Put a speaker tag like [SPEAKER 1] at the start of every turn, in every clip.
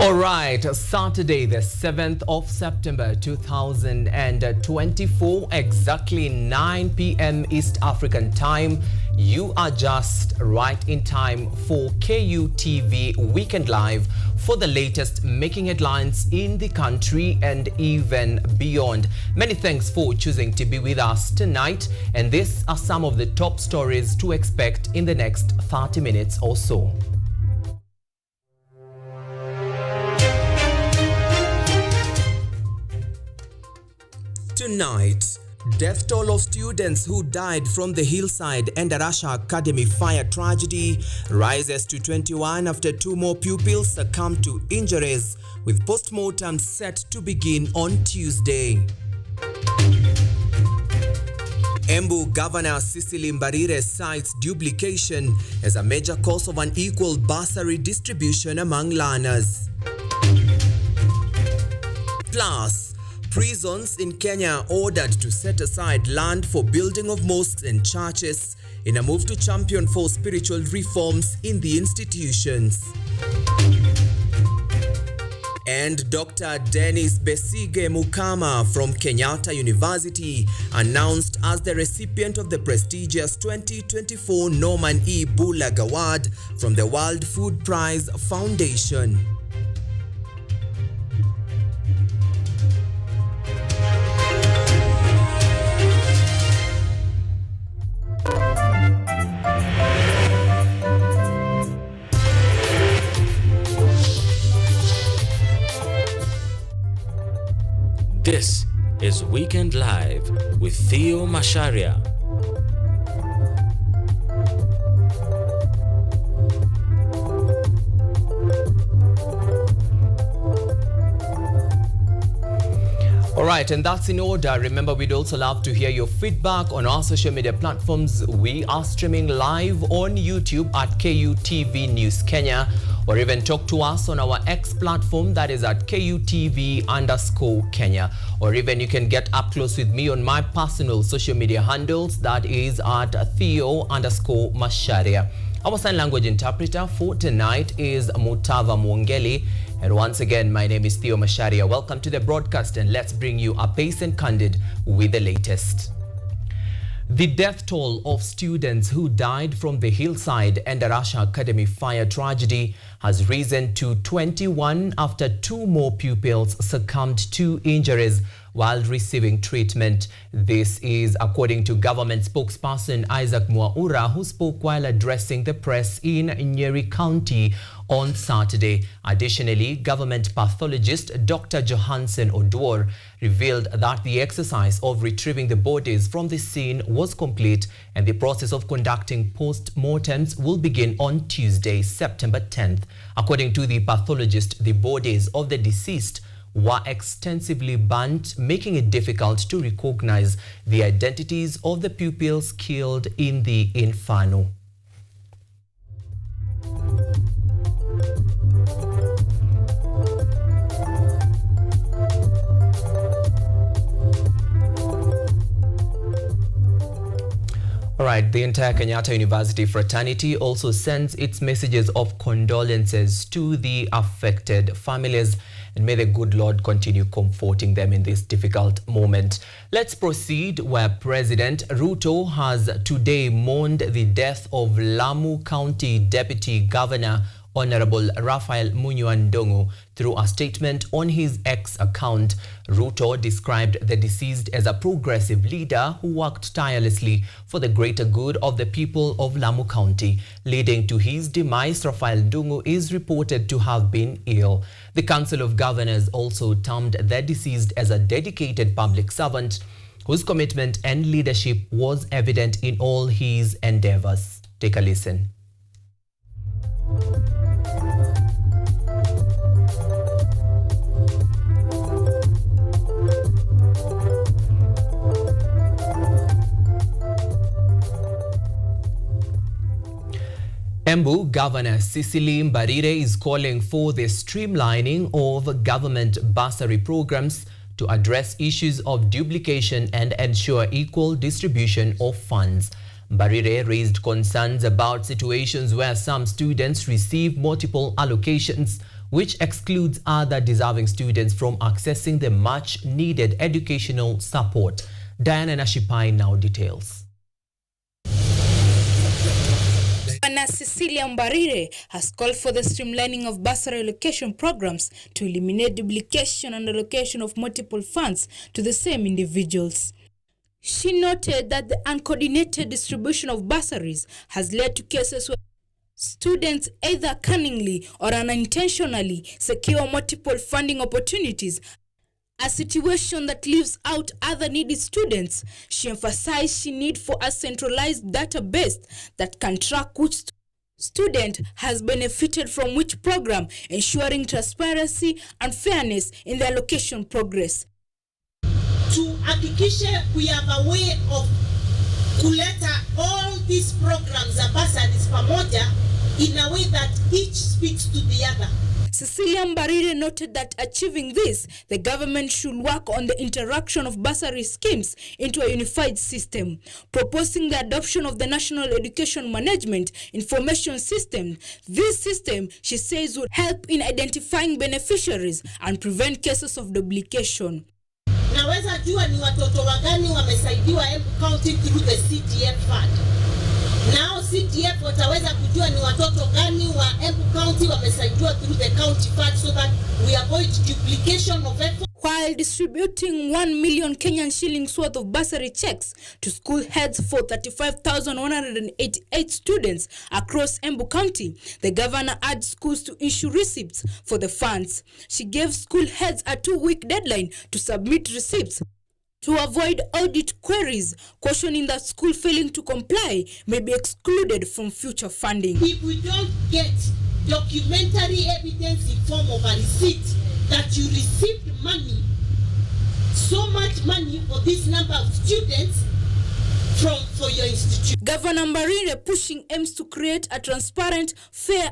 [SPEAKER 1] All right, Saturday, the 7th of September 2024, exactly 9 p.m. East African time. You are just right in time for KUTV Weekend Live for the latest making headlines in the country and even beyond. Many thanks for choosing to be with us tonight, and these are some of the top stories to expect in the next 30 minutes or so. Tonight, death toll of students who died from the Hillside and Arasha Academy fire tragedy rises to 21 after 2 more pupils succumbed to injuries, with postmortem set to begin on Tuesday. Embu Governor Cecily Mbarire cites duplication as a major cause of unequal bursary distribution among learners. Plus, prisons in Kenya ordered to set aside land for building of mosques and churches in a move to champion for spiritual reforms in the institutions. And Dr. Dennis Besige Mukama from Kenyatta University announced as the recipient of the prestigious 2024 Norman E. Bullock Award from the World Food Prize Foundation.
[SPEAKER 2] This is Weekend Live with Theo Macharia.
[SPEAKER 1] All right, and that's in order. Remember, we'd also love to hear your feedback on our social media platforms. We are streaming live on YouTube at KUTV News Kenya, or even talk to us on our X platform, that is at KUTV_Kenya. Or even you can get up close with me on my personal social media handles, that is at Theo_Macharia. Our sign language interpreter for tonight is Mutava Mwongeli. And once again, my name is Theo Macharia. Welcome to the broadcast, and let's bring you up pace and candid with the latest. The death toll of students who died from the Hillside and Arasha Academy fire tragedy has risen to 21 after 2 more pupils succumbed to injuries while receiving treatment. This is according to government spokesperson Isaac Mwaura, who spoke while addressing the press in Nyeri County on Saturday. Additionally, government pathologist Dr. Johansen Odwor revealed that the exercise of retrieving the bodies from the scene was complete, and the process of conducting post-mortems will begin on Tuesday, September 10th. According to the pathologist, the bodies of the deceased were extensively burnt, making it difficult to recognize the identities of the pupils killed in the inferno. All right, the entire Kenyatta University fraternity also sends its messages of condolences to the affected families, and may the good Lord continue comforting them in this difficult moment. Let's proceed where President Ruto has today mourned the death of Lamu County Deputy Governor Honorable Raphael Munyuandongo. Through a statement on his X account, Ruto described the deceased as a progressive leader who worked tirelessly for the greater good of the people of Lamu County. Leading to his demise, Raphael Ndungu is reported to have been ill. The Council of Governors also termed the deceased as a dedicated public servant whose commitment and leadership was evident in all his endeavors. Take a listen. Embu Governor Cecily Mbarire is calling for the streamlining of government bursary programs to address issues of duplication and ensure equal distribution of funds. Mbarire raised concerns about situations where some students receive multiple allocations which excludes other deserving students from accessing the much-needed educational support. Diana Nashipai now details.
[SPEAKER 3] Anna Cecilia Mbarire has called for the streamlining of bursary allocation programs to eliminate duplication and allocation of multiple funds to the same individuals. She noted that the uncoordinated distribution of bursaries has led to cases where students either cunningly or unintentionally secure multiple funding opportunities, a situation that leaves out other needy students. She emphasized she need for a centralized database that can track which student has benefited from which program, ensuring transparency and fairness in the allocation progress.
[SPEAKER 4] To hakikisha we have a way of kuleta all these programs and bursaries pamoja in a way that each speaks to the other.
[SPEAKER 3] Cecilia Mbarire noted that achieving this, the government should work on the interaction of bursary schemes into a unified system, proposing the adoption of the National Education Management Information System. This system, she says, would help in identifying beneficiaries and prevent cases of duplication.
[SPEAKER 4] Naweza jua ni watoto wagani wamesaidiwa Embu County through the CTF fund. Now CTF wataweza kujua ni watoto gani wa Embu County wamesaidiwa through the county fund so that we avoid duplication of effort.
[SPEAKER 3] While distributing 1 million Kenyan shillings worth of bursary checks to school heads for 35,188 students across Embu County, the governor urged schools to issue receipts for the funds. She gave school heads a 2-week deadline to submit receipts to avoid audit queries, cautioning that school failing to comply may be excluded from future funding.
[SPEAKER 4] If we don't get documentary evidence in form of a receipt that you received money, so much money for this number of students for your institution.
[SPEAKER 3] Governor Mbarire pushing aims to create a transparent, fair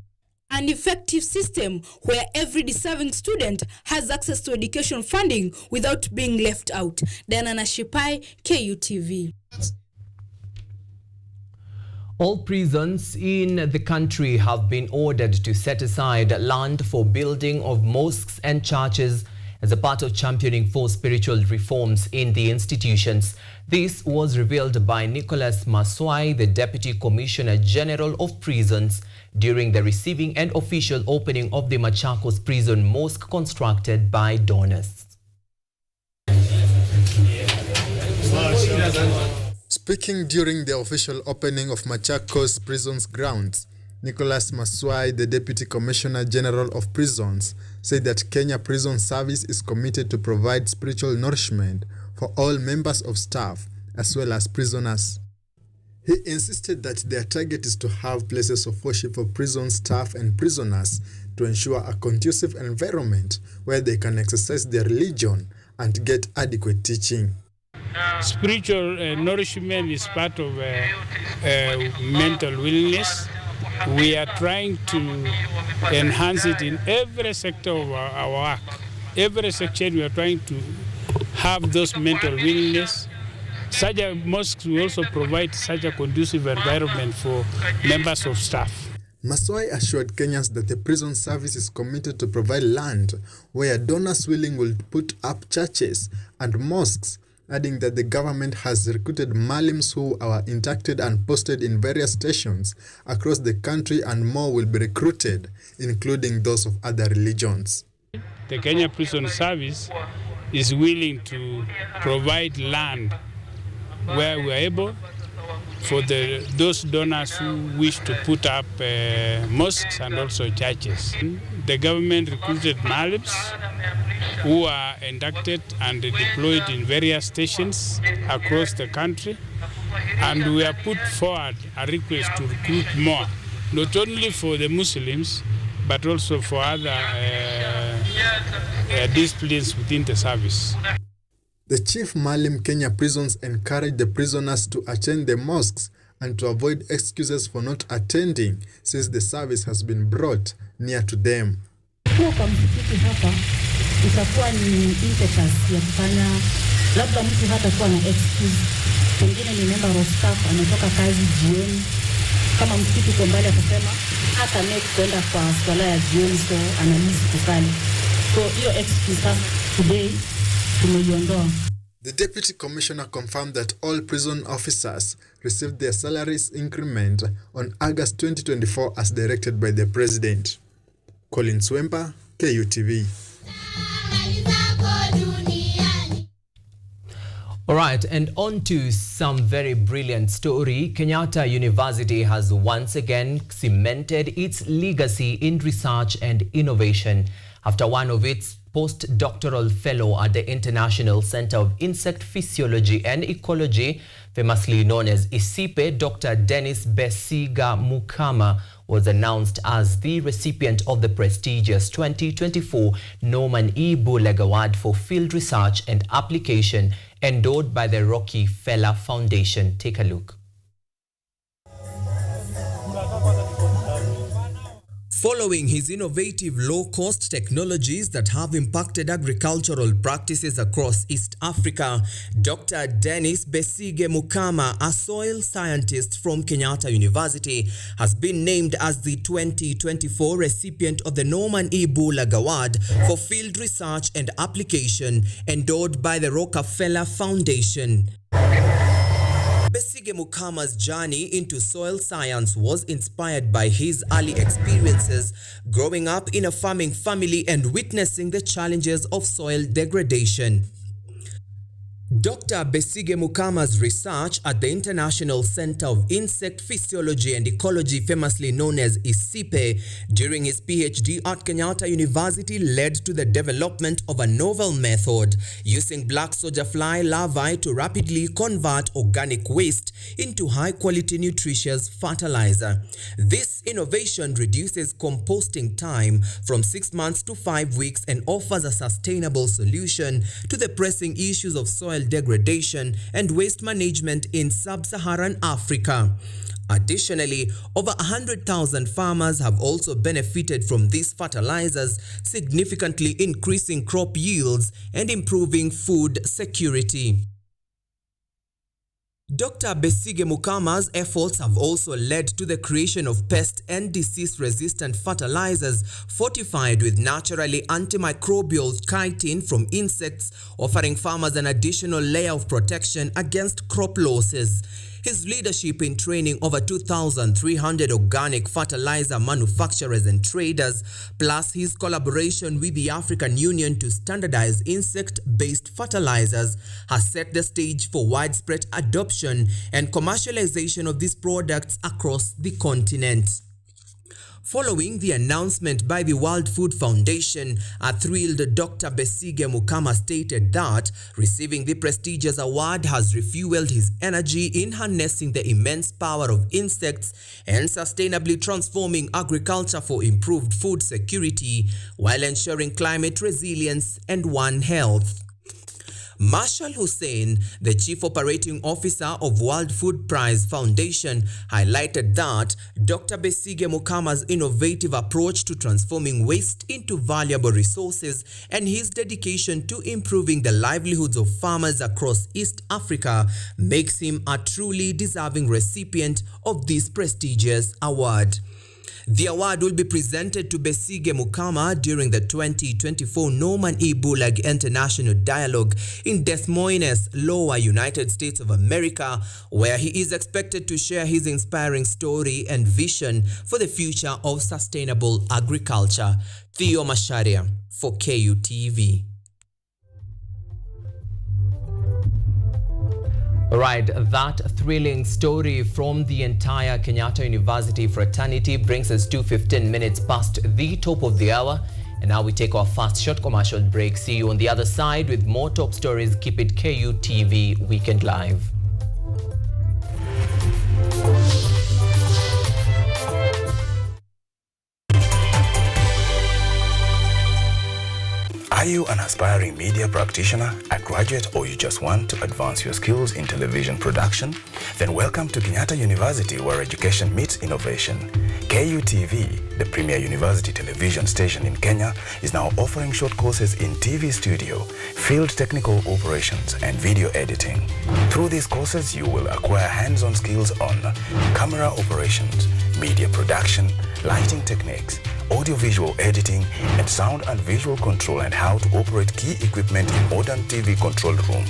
[SPEAKER 3] and effective system where every deserving student has access to education funding without being left out. Diana Nashipai, KUTV.
[SPEAKER 1] All prisons in the country have been ordered to set aside land for building of mosques and churches as a part of championing for spiritual reforms in the institutions. This was revealed by Nicholas Maswai, the Deputy Commissioner General of Prisons, during the receiving and official opening of the Machakos Prison Mosque constructed by donors.
[SPEAKER 5] Speaking during the official opening of Machakos Prison's grounds, Nicholas Maswai, the Deputy Commissioner General of Prisons, said that Kenya Prison Service is committed to provide spiritual nourishment for all members of staff as well as prisoners. He insisted that their target is to have places of worship for prison staff and prisoners to ensure a conducive environment where they can exercise their religion and get adequate teaching.
[SPEAKER 6] Spiritual nourishment is part of mental wellness. We are trying to enhance it in every sector of our work. Every section we are trying to have those mental wellness. Such a mosque will also provide such a conducive environment for members of staff.
[SPEAKER 5] Maswai assured Kenyans that the prison service is committed to provide land where donors willing will put up churches and mosques, adding that the government has recruited Malims who are inducted and posted in various stations across the country, and more will be recruited, including those of other religions.
[SPEAKER 6] The Kenya Prison Service is willing to provide land where we are able for those donors who wish to put up mosques and also churches. The government recruited Malims who are inducted and deployed in various stations across the country, and we have put forward a request to recruit more, not only for the Muslims but also for other disciplines within the service.
[SPEAKER 5] The Chief Malim Kenya Prisons encouraged the prisoners to attend the mosques and to avoid excuses for not attending, since the service has been brought near to them.
[SPEAKER 7] Kwa msikiti hapa itakuwa ni impetus ya kufanya, labda mtu hata kuwa na excuse, pengine ni member of staff anatoka kazi jioni, kama msitu kwa mbali akasema hata make kwenda kwa swala ya jioni, so anamizi kukali. So hiyo excuse sasa today tumeiondoa.
[SPEAKER 5] The Deputy Commissioner confirmed that all prison officers received their salaries increment on August 2024 as directed by the President. Colin Swempa, KUTV.
[SPEAKER 1] All right, and on to some very brilliant story. Kenyatta University has once again cemented its legacy in research and innovation after one of its postdoctoral fellow at the International Center of Insect Physiology and Ecology, famously known as ISIPE, Dr. Dennis Besiga Mukama, was announced as the recipient of the prestigious 2024 Norman E. Bullock Award for Field Research and Application, endowed by the Rockefeller Foundation. Take a look. Following his innovative low-cost technologies that have impacted agricultural practices across East Africa, Dr. Dennis Besige Mukama, a soil scientist from Kenyatta University, has been named as the 2024 recipient of the Norman E. Bullock Award for Field Research and Application, endowed by the Rockefeller Foundation. Besige Mukama's journey into soil science was inspired by his early experiences growing up in a farming family and witnessing the challenges of soil degradation. Dr. Besige Mukama's research at the International Center of Insect Physiology and Ecology, famously known as ISIPE, during his PhD at Kenyatta University led to the development of a novel method using black soldier fly larvae to rapidly convert organic waste into high-quality nutritious fertilizer. This innovation reduces composting time from 6 months to 5 weeks and offers a sustainable solution to the pressing issues of soil degradation and waste management in sub-Saharan Africa. Additionally, over 100,000 farmers have also benefited from these fertilizers, significantly increasing crop yields and improving food security. Dr. Besige Mukama's efforts have also led to the creation of pest and disease-resistant fertilizers fortified with naturally antimicrobial chitin from insects, offering farmers an additional layer of protection against crop losses. His leadership in training over 2,300 organic fertilizer manufacturers and traders, plus his collaboration with the African Union to standardize insect-based fertilizers, has set the stage for widespread adoption and commercialization of these products across the continent. Following the announcement by the World Food Foundation, a thrilled Dr. Besige Mukama stated that receiving the prestigious award has refueled his energy in harnessing the immense power of insects and sustainably transforming agriculture for improved food security while ensuring climate resilience and one health. Marshal Hussein, the Chief Operating Officer of World Food Prize Foundation, highlighted that Dr. Besige Mukama's innovative approach to transforming waste into valuable resources and his dedication to improving the livelihoods of farmers across East Africa makes him a truly deserving recipient of this prestigious award. The award will be presented to Besige Mukama during the 2024 Norman E. Bullock International Dialogue in Des Moines, Lower United States of America, where he is expected to share his inspiring story and vision for the future of sustainable agriculture. Theo Macharia for KUTV. Right, that thrilling story from the entire Kenyatta University fraternity brings us to 15 minutes past the top of the hour. And now we take our first short commercial break. See you on the other side with more top stories. Keep it KUTV Weekend Live.
[SPEAKER 8] Are you an aspiring media practitioner, a graduate, or you just want to advance your skills in television production? Then welcome to Kenyatta University, where education meets innovation. KUTV, the premier university television station in Kenya, is now offering short courses in TV studio, field technical operations, and video editing. Through these courses, you will acquire hands-on skills on camera operations, media production, lighting techniques, audio-visual editing, and sound and visual control, and how to operate key equipment in modern TV control room.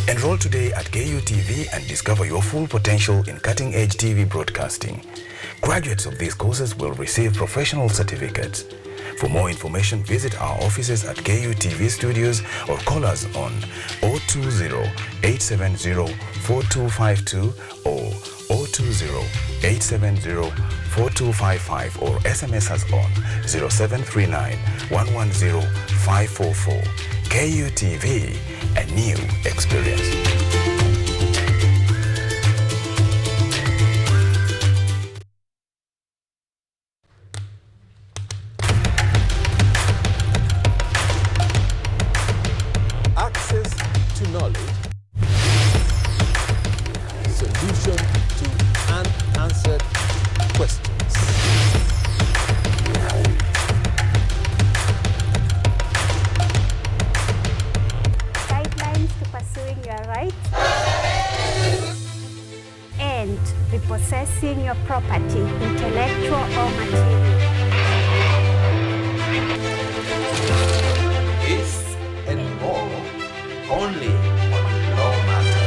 [SPEAKER 8] Enroll today at KUTV and discover your full potential in cutting-edge TV broadcasting. Graduates of these courses will receive professional certificates. For more information, visit our offices at KUTV Studios or call us on 020-870-4252 or 020-870-4255 or SMS us on 0739-110-544. KUTV, a new experience.
[SPEAKER 9] Access to knowledge, solution to unanswered questions.
[SPEAKER 10] Guidelines to pursuing your rights and repossessing your property, intellectual or material.
[SPEAKER 9] This and more only on Law Matters.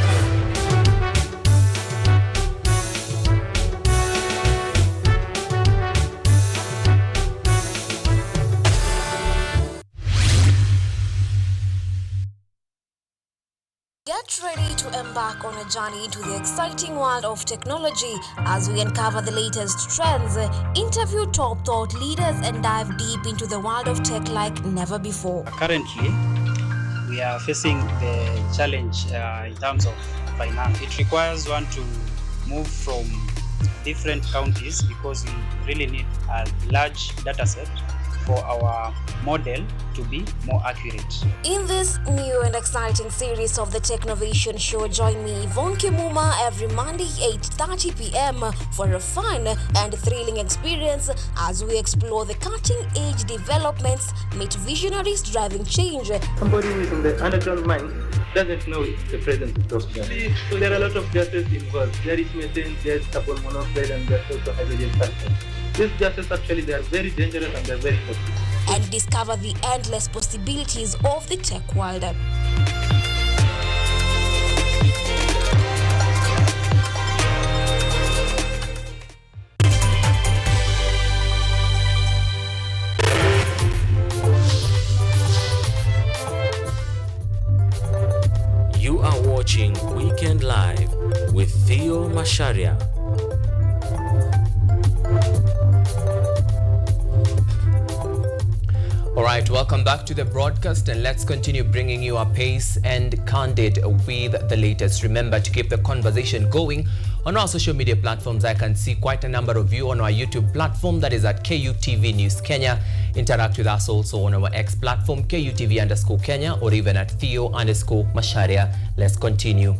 [SPEAKER 11] Get ready to embark on a journey into the exciting world of technology as we uncover the latest trends, interview top thought leaders, and dive deep into the world of tech like never before.
[SPEAKER 12] Currently, we are facing the challenge in terms of finance. It requires one to move from different counties because we really need a large data set for our model to be more accurate.
[SPEAKER 11] In this new and exciting series of the Technovation Show, join me, Yvonne Kimuma, every Monday 8:30 p.m. for a fun and thrilling experience as we explore the cutting-edge developments, meet visionaries driving change.
[SPEAKER 13] Somebody who is in the underground mine doesn't know the presence of those gases. So there are a lot of gases involved. There is methane, there is carbon monoxide, and there's also hydrogen sulfide. These gases actually, they are very dangerous and they're very toxic.
[SPEAKER 11] And discover the endless possibilities of the tech world.
[SPEAKER 2] You are watching Weekend Live with Theo Macharia.
[SPEAKER 1] Alright, welcome back to the broadcast, and let's continue bringing you a pace and candid with the latest. Remember to keep the conversation going on our social media platforms. I can see quite a number of you on our YouTube platform, that is at KUTV News Kenya. Interact with us also on our X platform, KUTV_Kenya, or even at Theo_Macharia. Let's continue.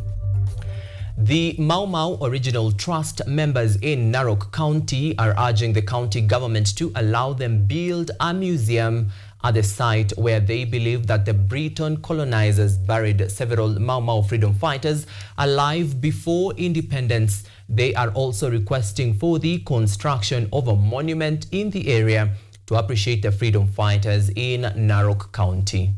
[SPEAKER 1] The Mau Mau Original Trust members in Narok County are urging the county government to allow them build a museum at the site where they believe that the Breton colonizers buried several Mau Mau freedom fighters alive before independence. They are also requesting for the construction of a monument in the area to appreciate the freedom fighters in Narok County.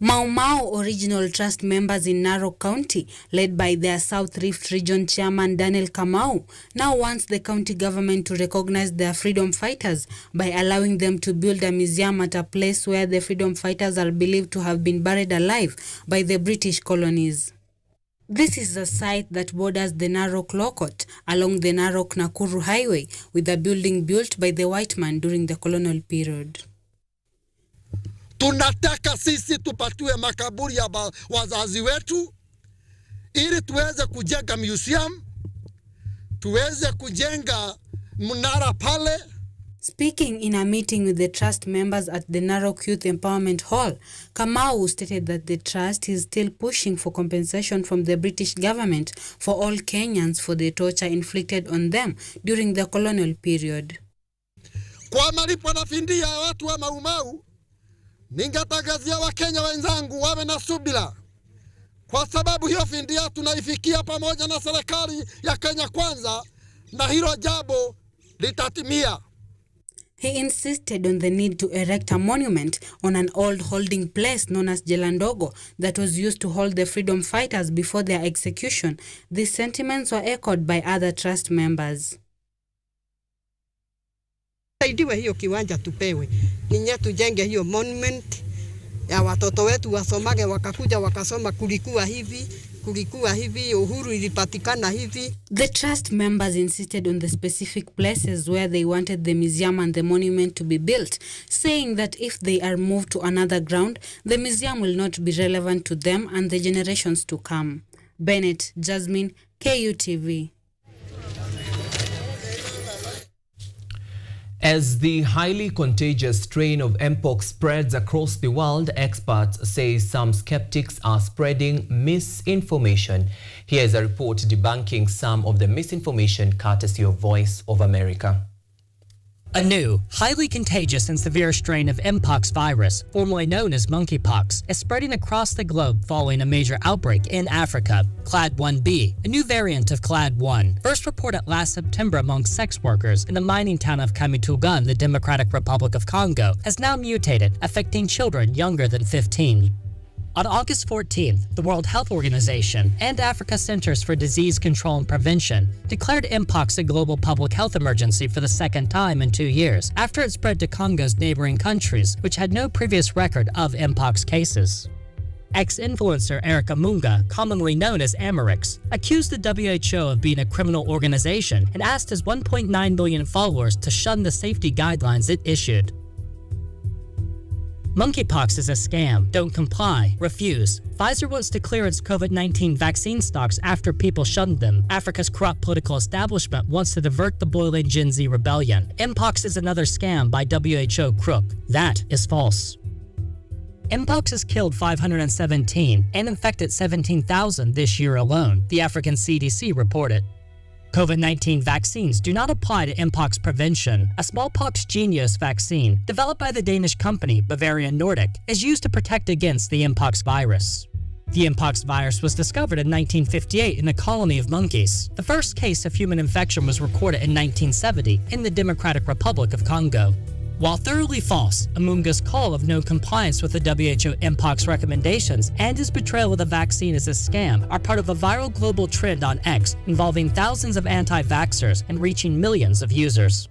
[SPEAKER 3] Mau Mau Original Trust members in Narok County, led by their South Rift Region Chairman Daniel Kamau, now wants the county government to recognize their freedom fighters by allowing them to build a museum at a place where the freedom fighters are believed to have been buried alive by the British colonies. This is a site that borders the Narok Lokot along the Narok-Nakuru Highway, with a building built by the white man during the colonial period.
[SPEAKER 14] Tunataka sisi tupatiwe makaburi ya wazazi wetu ili tuweze kujenga museum, tuweze kujenga mnara pale.
[SPEAKER 3] Speaking in a meeting with the trust members at the Narok Youth Empowerment Hall, Kamau stated that the trust is still pushing for compensation from the British government for all Kenyans for the torture inflicted on them during the colonial period.
[SPEAKER 14] Kwa malipo na findi ya watu wa Maumau, ningetangazia Wakenya wenzangu wawe na subira. Kwa sababu hiyo findi tunaifikia pamoja na serikali ya Kenya Kwanza na hilo jambo litatimia.
[SPEAKER 3] He insisted on the need to erect a monument on an old holding place known as Jelandogo that was used to hold the freedom fighters before their execution. These sentiments were echoed by other trust members.
[SPEAKER 15] Saidiwe hiyo kiwanja tupewe. Ninyi tujenge hiyo monument ya watoto wetu wasomage wakakuja wakasoma kulikuwa hivi uhuru ilipatikana hivi.
[SPEAKER 3] The trust members insisted on the specific places where they wanted the museum and the monument to be built, saying that if they are moved to another ground, the museum will not be relevant to them and the generations to come. Bennett, Jasmine, KUTV.
[SPEAKER 1] As the highly contagious strain of Mpox spreads across the world, experts say some skeptics are spreading misinformation. Here is a report debunking some of the misinformation courtesy of Voice of America.
[SPEAKER 16] A new, highly contagious and severe strain of Mpox virus, formerly known as monkeypox, is spreading across the globe following a major outbreak in Africa. Clade 1b, a new variant of Clade 1, first reported last September among sex workers in the mining town of Kamituga in the Democratic Republic of Congo, has now mutated, affecting children younger than 15. On August 14th, the World Health Organization and Africa Centers for Disease Control and Prevention declared Mpox a global public health emergency for the second time in 2 years, after it spread to Congo's neighboring countries, which had no previous record of Mpox cases. Ex-influencer Erica Munga, commonly known as Amarix, accused the WHO of being a criminal organization and asked his 1.9 million followers to shun the safety guidelines it issued. Monkeypox is a scam. Don't comply. Refuse. Pfizer wants to clear its COVID-19 vaccine stocks after people shunned them. Africa's corrupt political establishment wants to divert the boiling Gen Z rebellion. Mpox is another scam by WHO crook. That is false. Mpox has killed 517 and infected 17,000 this year alone, the African CDC reported. COVID-19 vaccines do not apply to Mpox prevention. A smallpox genius vaccine, developed by the Danish company Bavarian Nordic, is used to protect against the Mpox virus. The Mpox virus was discovered in 1958 in a colony of monkeys. The first case of human infection was recorded in 1970 in the Democratic Republic of Congo. While thoroughly false, Amunga's call of no compliance with the WHO Mpox recommendations and his betrayal of the vaccine as a scam are part of a viral global trend on X involving thousands of anti-vaxxers and reaching millions of users.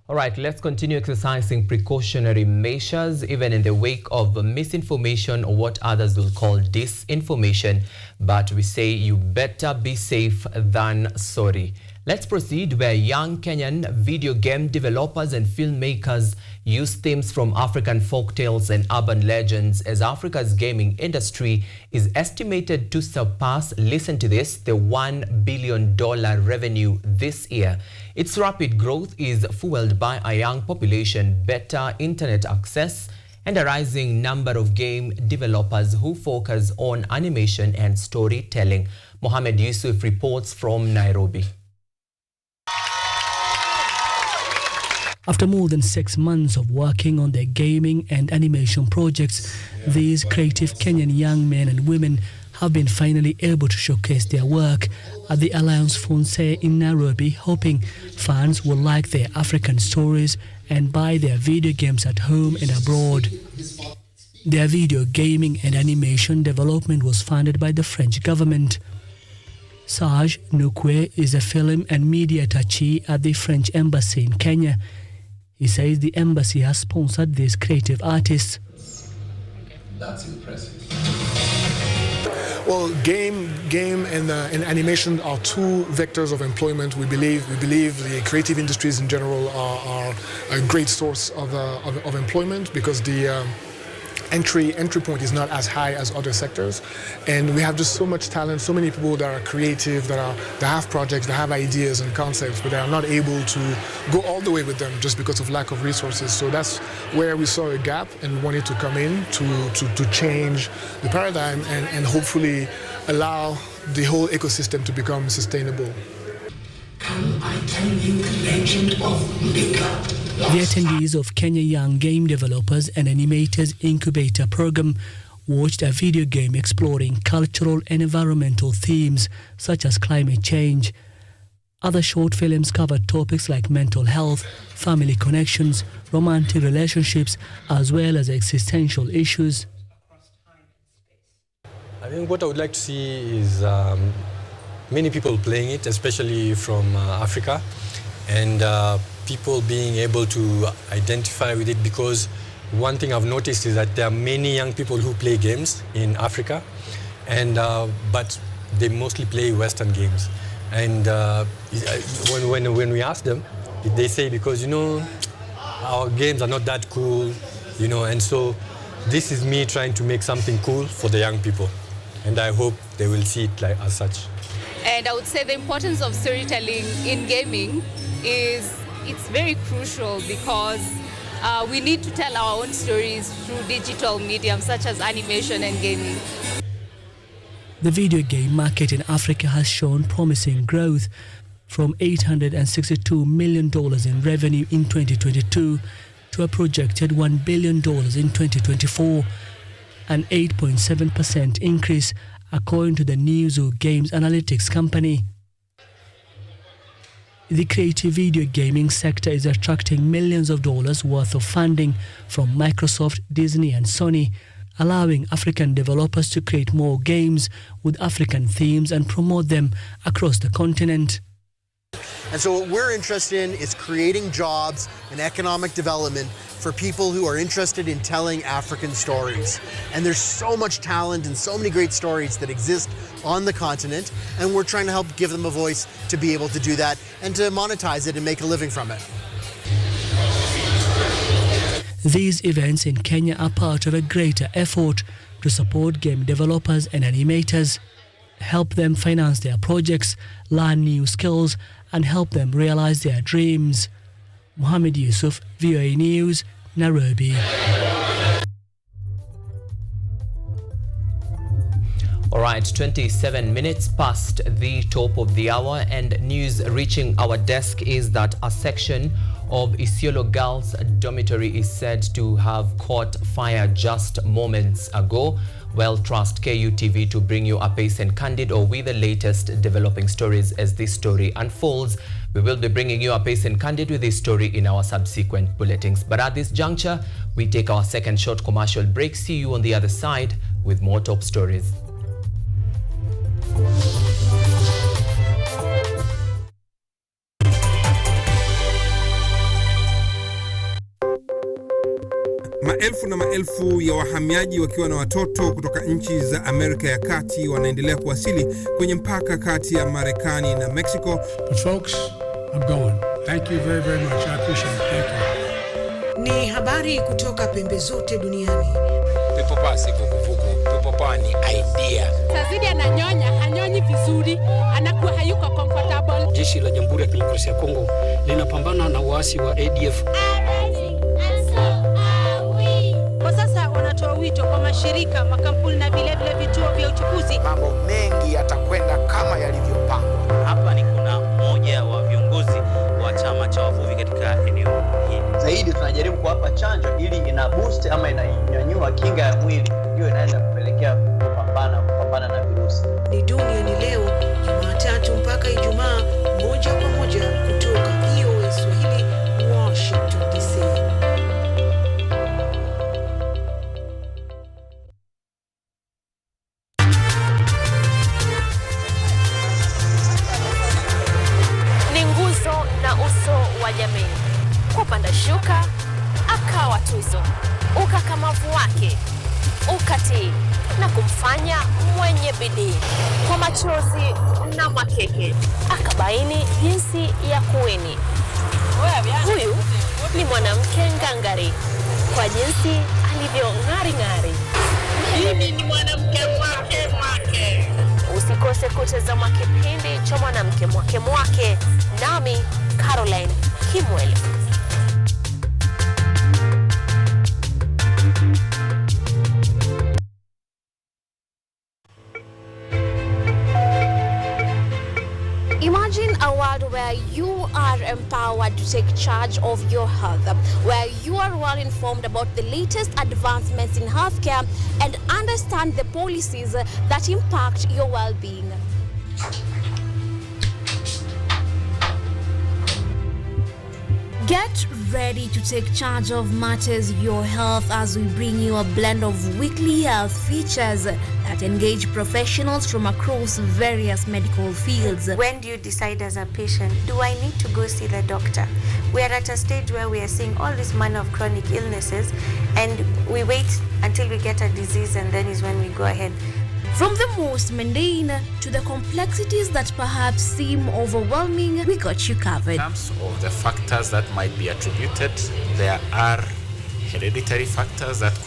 [SPEAKER 1] All right, let's continue exercising precautionary measures even in the wake of misinformation or what others will call disinformation. But we say you better be safe than sorry. Let's proceed where young Kenyan video game developers and filmmakers use themes from African folktales and urban legends as Africa's gaming industry is estimated to surpass, listen to this, the $1 billion revenue this year. Its rapid growth is fueled by a young population, better internet access, and a rising number of game developers who focus on animation and storytelling. Mohamed Yusuf reports from Nairobi.
[SPEAKER 17] After more than 6 months of working on their gaming and animation projects, these creative Kenyan young men and women have been finally able to showcase their work at the Alliance Française in Nairobi, hoping fans will like their African stories and buy their video games at home and abroad. Their video gaming and animation development was funded by the French government. Saj Nukwe is a film and media attaché at the French embassy in Kenya. He says the embassy has sponsored these creative artists.
[SPEAKER 18] That's impressive.
[SPEAKER 19] Well, game and animation are two vectors of employment. We believe the creative industries in general are a great source of employment because the entry point is not as high as other sectors. And we have just so much talent, so many people that are creative, that have projects, that have ideas and concepts, but they are not able to go all the way with them just because of lack of resources. So that's where we saw a gap, and we wanted to come in to change the paradigm and hopefully allow the whole ecosystem to become sustainable.
[SPEAKER 17] Can I tell you the legend of Mika? The attendees of Kenya Young Game Developers and Animators Incubator Program watched a video game exploring cultural and environmental themes such as climate change. Other short films covered topics like mental health, family connections, romantic relationships, as well as existential issues.
[SPEAKER 20] I think what I would like to see is many people playing it, especially from Africa, and people being able to identify with it, because one thing I've noticed is that there are many young people who play games in Africa, and but they mostly play Western games. And when we ask them, they say, because our games are not that cool, and so this is me trying to make something cool for the young people, and I hope they will see it like as such.
[SPEAKER 21] And I would say the importance of storytelling in gaming is it's very crucial, because we need to tell our own stories through digital mediums such as animation and gaming.
[SPEAKER 17] The video game market in Africa has shown promising growth, from $862 million in revenue in 2022 to a projected $1 billion in 2024, an 8.7% increase according to the Newzoo Games Analytics company. The creative video gaming sector is attracting millions of dollars worth of funding from Microsoft, Disney and Sony, allowing African developers to create more games with African themes and promote them across the continent.
[SPEAKER 22] And so what we're interested in is creating jobs and economic development for people who are interested in telling African stories. And there's so much talent and so many great stories that exist on the continent, and we're trying to help give them a voice to be able to do that and to monetize it and make a living from it.
[SPEAKER 17] These events in Kenya are part of a greater effort to support game developers and animators, help them finance their projects, learn new skills, and help them realize their dreams. Mohammed Yusuf, VOA News, Nairobi.
[SPEAKER 1] All right, 27 minutes past the top of the hour, and news reaching our desk is that a section of Isiolo Girls' dormitory is said to have caught fire just moments ago. Well, trust KUTV to bring you apace and candid or with the latest developing stories as this story unfolds. We will be bringing you apace and candid with this story in our subsequent bulletins. But at this juncture, we take our second short commercial break. See you on the other side with more top stories.
[SPEAKER 23] Maelfu na maelfu ya wahamiaji wakiwa na watoto kutoka nchi za Amerika ya Kati wanaendelea kuwasili kwenye mpaka kati ya Marekani na Mexico.
[SPEAKER 24] But folks, I'm going. Thank you very, very much. I appreciate it. Thank you.
[SPEAKER 25] Ni habari kutoka pembe zote duniani.
[SPEAKER 26] Pepo pasi vuguvugu. Pepo pa ni idea.
[SPEAKER 27] Tazidi ananyonya, hanyonyi vizuri, anakuwa hayuko comfortable.
[SPEAKER 28] Jeshi la Jamhuri ya Kidemokrasia ya Kongo linapambana na waasi wa ADF.
[SPEAKER 25] Kwa sasa wanatoa wito kwa mashirika, makampuni na vile vituo vya uchukuzi.
[SPEAKER 26] Mambo mengi yatakwenda kama yalivyopangwa.
[SPEAKER 29] Hapa ni kuna mmoja wa viongozi wa chama cha wavuvi katika eneo hili.
[SPEAKER 30] Zaidi tunajaribu kuwapa chanjo ili ina boost ama inanyanyua kinga ya mwili, hiyo inaenda kupelekea kupambana na virusi.
[SPEAKER 25] Ni Duniani Leo, Jumatatu mpaka Ijumaa, moja kwa moja kutoka VOA Swahili, Washington DC.
[SPEAKER 11] Na uso wa jamii. Kupanda shuka, akawa tuzo. Ukakamavu wake, ukatii na kumfanya mwenye bidii. Kwa machozi na makeke, akabaini jinsi ya kuwini. Huyu ni mwanamke ngangari. Kwa jinsi
[SPEAKER 2] vilivyo ng'ari. Mimi ni mwanamke mwake. Usikose kutazama kipindi cha mwanamke mwake nami Caroline Kimwele. Imagine a world where you are empowered to take charge of your health, where you are well informed about the latest advancements in healthcare and understand the policies that impact your well-being. Get ready to take charge of matters your health as we bring you a blend of weekly health features that engage professionals from across various medical fields.
[SPEAKER 4] When do you decide as a patient, do I need to go see the doctor? We are at a stage where we are seeing all this manner of chronic illnesses and we wait until we get a disease and then is when we go ahead.
[SPEAKER 3] From the most mundane to the complexities that perhaps seem overwhelming, we got you covered.
[SPEAKER 5] In terms of the factors that might be attributed, there are hereditary factors that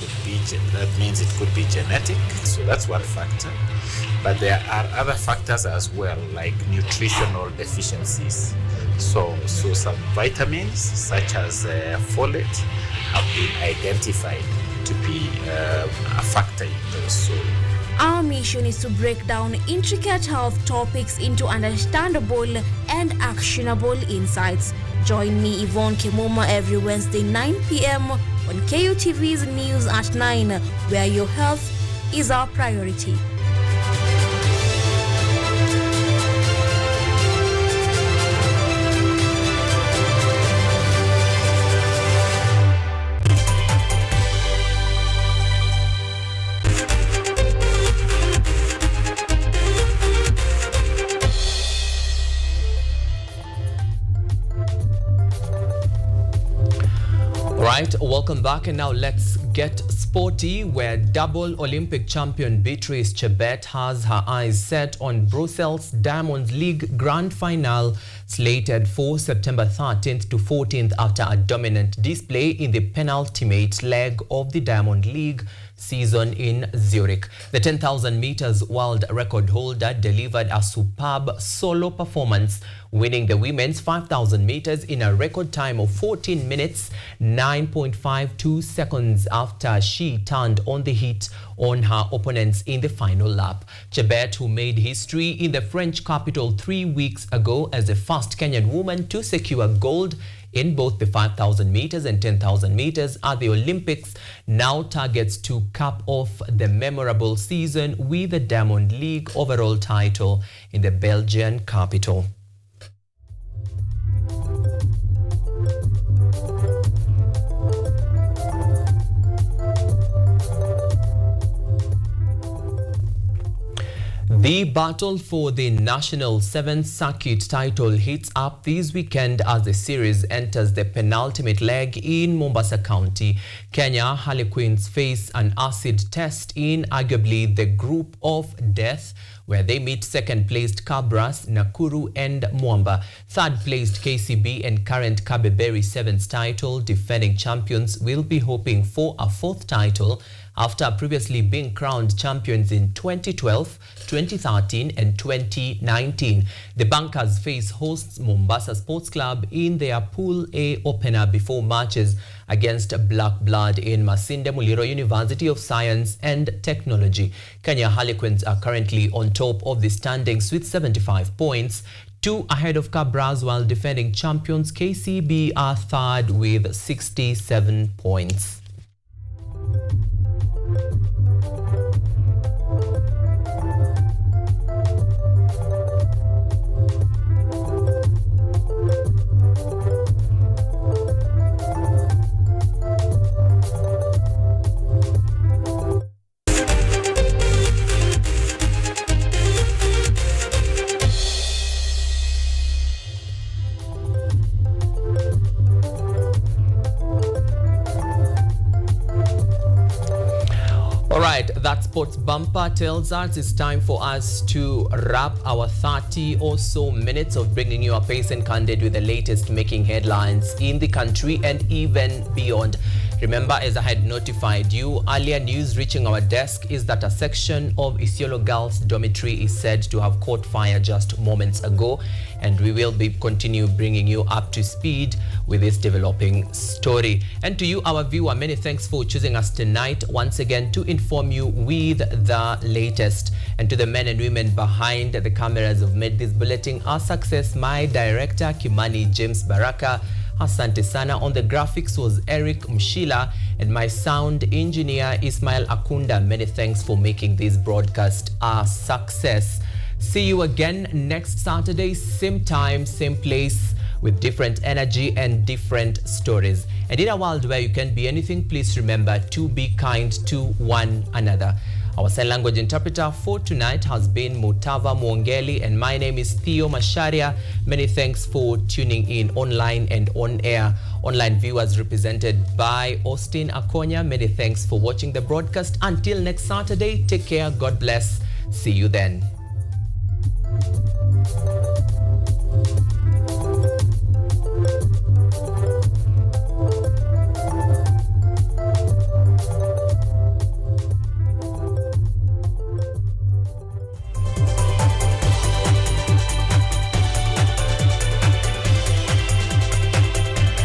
[SPEAKER 5] means it could be genetic, so that's one factor. But there are other factors as well, like nutritional deficiencies. So some vitamins such as folate have been identified to be a factor in those. So
[SPEAKER 3] our mission is to break down intricate health topics into understandable and actionable insights. Join me, Yvonne Kimuma, every Wednesday 9 p.m. on KUTV's News at 9, where your health is our priority.
[SPEAKER 1] Right, welcome back, and now let's get sporty, where double Olympic champion Beatrice Chebet has her eyes set on Brussels Diamond League Grand Final, slated for September 13th to 14th after a dominant display in the penultimate leg of the Diamond League season in Zurich. The 10,000 meters world record holder delivered a superb solo performance, winning the women's 5,000 meters in a record time of 14 minutes, 9.52 seconds after she turned on the heat on her opponents in the final lap. Chebet, who made history in the French capital 3 weeks ago as the first Kenyan woman to secure gold in both the 5,000 meters and 10,000 meters at the Olympics, now targets to cap off the memorable season with the Diamond League overall title in the Belgian capital. The battle for the National 7th Circuit title heats up this weekend as the series enters the penultimate leg in Mombasa County. Kenya Harlequins face an acid test in arguably the group of death, where they meet second-placed Kabras, Nakuru and Mwamba. Third-placed KCB and current Kabeberi 7th title defending champions will be hoping for a fourth title after previously being crowned champions in 2012, 2013 and 2019. The Bankers face hosts Mombasa Sports Club in their Pool A opener before matches against Black Blood in Masinde Muliro University of Science and Technology. Kenya Harlequins are currently on top of the standings with 75 points, 2 ahead of Kabras, while defending champions KCB are third with 67 points. That sports bumper tells us it's time for us to wrap our 30 or so minutes of bringing you a pace and candid with the latest making headlines in the country and even beyond. Remember, as I had notified you earlier, news reaching our desk is that a section of Isiolo Girls' dormitory is said to have caught fire just moments ago, and we will be continue bringing you up to speed with this developing story. And to you, our viewer, many thanks for choosing us tonight once again to inform you with the latest. And to the men and women behind the cameras who've made this bulletin a success, my director Kimani James Baraka, Asante Sana. On the graphics was Eric Mshila, and my sound engineer Ismail Akunda. Many thanks for making this broadcast a success. See you again next Saturday, same time, same place, with different energy and different stories. And in a world where you can be anything, please remember to be kind to one another. Our sign language interpreter for tonight has been Mutava Mwongeli, and my name is Theo Macharia. Many thanks for tuning in online and on air. Online viewers represented by Austin Akonya. Many thanks for watching the broadcast. Until next Saturday, take care, God bless. See you then.